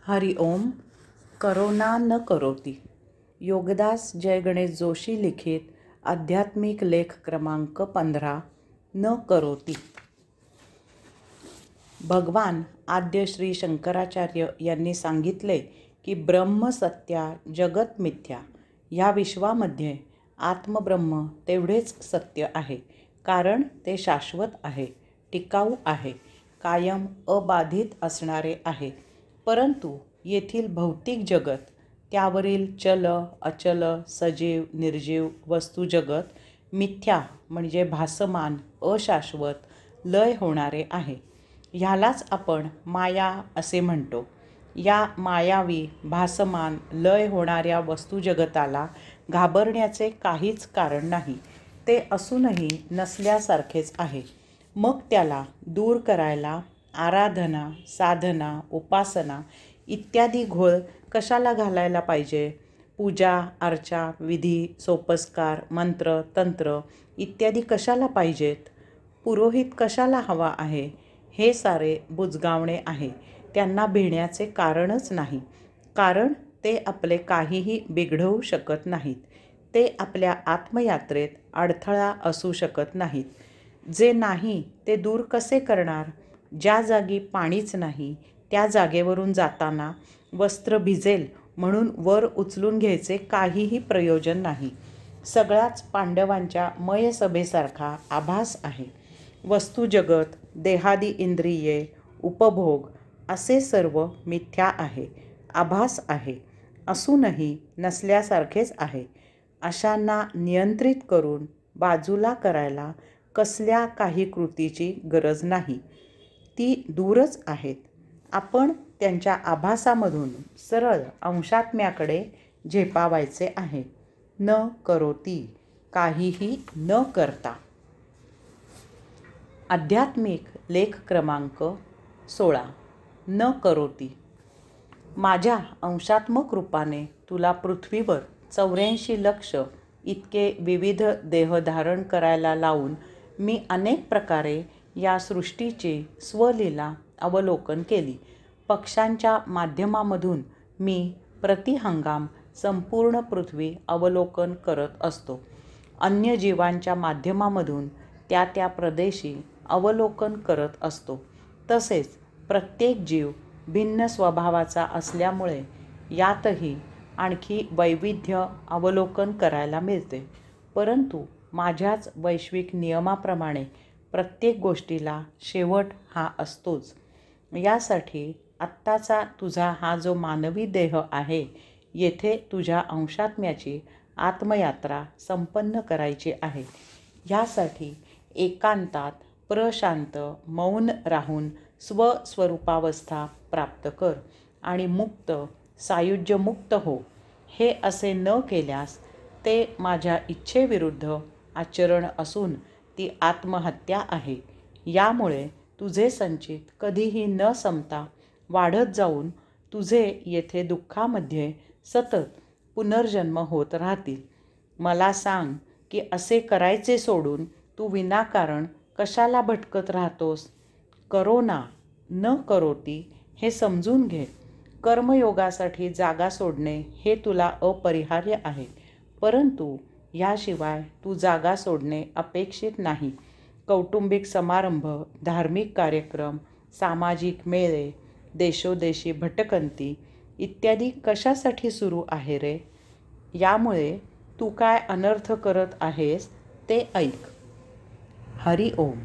हरि ओम. Corona न करोति. योगदास जय गणेश जोशी लिखित आध्यात्मिक लेख क्रमांक 15. न करोति. भगवान आद्य श्री शंकराचार्य यांनी सांगितले की ब्रह्म सत्या जगत मिथ्या. ह्या विश्वामध्ये आत्मब्रह्म तेवढेच सत्य आहे, कारण ते शाश्वत आहे, टिकाऊ आहे, कायम अबाधित असणारे आहे. परंतु येथील भौतिक जगत, त्यावरील चल अचल सजीव निर्जीव वस्तू जगत मिथ्या म्हणजे भासमान, अशाश्वत, लय होणारे आहे. ह्यालाच आपण माया असे म्हणतो. या मायावी भासमान लय होणाऱ्या वस्तू जगताला घाबरण्याचे काहीच कारण नाही. ते असूनही नसल्यासारखेच आहे. मग त्याला दूर करायला आराधना, साधना, उपासना इत्यादी घोळ कशाला घालायला पाहिजे? पूजा अर्चा, विधी, सोपस्कार, मंत्र, तंत्र इत्यादी कशाला पाहिजेत? पुरोहित कशाला हवा आहे? हे सारे बुजगावणे आहे. त्यांना भिण्याचे कारणच नाही, कारण ते आपले काहीही बिघडवू शकत नाहीत. ते आपल्या आत्मयात्रेत अडथळा असू शकत नाहीत. जे नाही ते दूर कसे करणार? ज्या जागी पाणीच नाही त्या जागेवरून जाताना वस्त्र भिजेल म्हणून वर उचलून घ्यायचे काहीही प्रयोजन नाही. सगळाच पांडवांच्या मयसभेसारखा आभास आहे. वस्तू जगत, देहादी इंद्रिये, उपभोग असे सर्व मिथ्या आहे, आभास आहे, असूनही नसल्यासारखेच आहे. अशांना नियंत्रित करून बाजूला करायला कसल्या काही कृतीची गरज नाही. ती दूरच आहेत. आपण त्यांच्या आभासामधून सरळ अंशात्म्याकडे झेपावायचे आहे. न करोति, काहीही न करता. आध्यात्मिक लेख क्रमांक 16. न करोति. माझ्या अंशात्मक रूपाने तुला पृथ्वीवर 84 लक्ष इतके विविध देह धारण करायला लावून मी अनेक प्रकारे या सृष्टीची स्वलीला अवलोकन केली. पक्ष्यांच्या माध्यमामधून मी प्रतिहंगाम संपूर्ण पृथ्वी अवलोकन करत असतो. अन्य जीवांच्या माध्यमामधून त्या त्या प्रदेशी अवलोकन करत असतो. तसेच प्रत्येक जीव भिन्न स्वभावाचा असल्यामुळे यातही आणखी वैविध्य अवलोकन करायला मिळते. परंतु माझ्याच वैश्विक नियमाप्रमाणे प्रत्येक गोष्टीला शेवट हा असतोच. यासाठी आत्ताचा तुझा हा जो मानवी देह आहे, येथे तुझ्या अंशात्म्याची आत्मयात्रा संपन्न करायची आहे. ह्यासाठी एकांतात प्रशांत मौन राहून स्वस्वरूपावस्था प्राप्त कर आणि मुक्त सायुज्यमुक्त हो. हे असे न केल्यास ते माझ्या इच्छेविरुद्ध आचरण असून ती आत्महत्या आहे. यामुळे तुझे संचित कधीही न संपता वाढत जाऊन तुझे येथे दुःखामध्ये सतत पुनर्जन्म होत राहतील. मला सांग की असे करायचे सोडून तू विनाकारण कशाला भटकत राहतोस? करोना न करोति हे समजून घे. कर्मयोगासाठी जागा सोडणे हे तुला अपरिहार्य आहे, परंतु ह्याशिवाय तू जागा सोडणे अपेक्षित नाही. कौटुंबिक समारंभ, धार्मिक कार्यक्रम, सामाजिक मेळे, देशोदेशी भटकंती इत्यादी कशासाठी सुरू आहे रे? यामुळे तू काय अनर्थ करत आहेस ते ऐक. हरि ओम.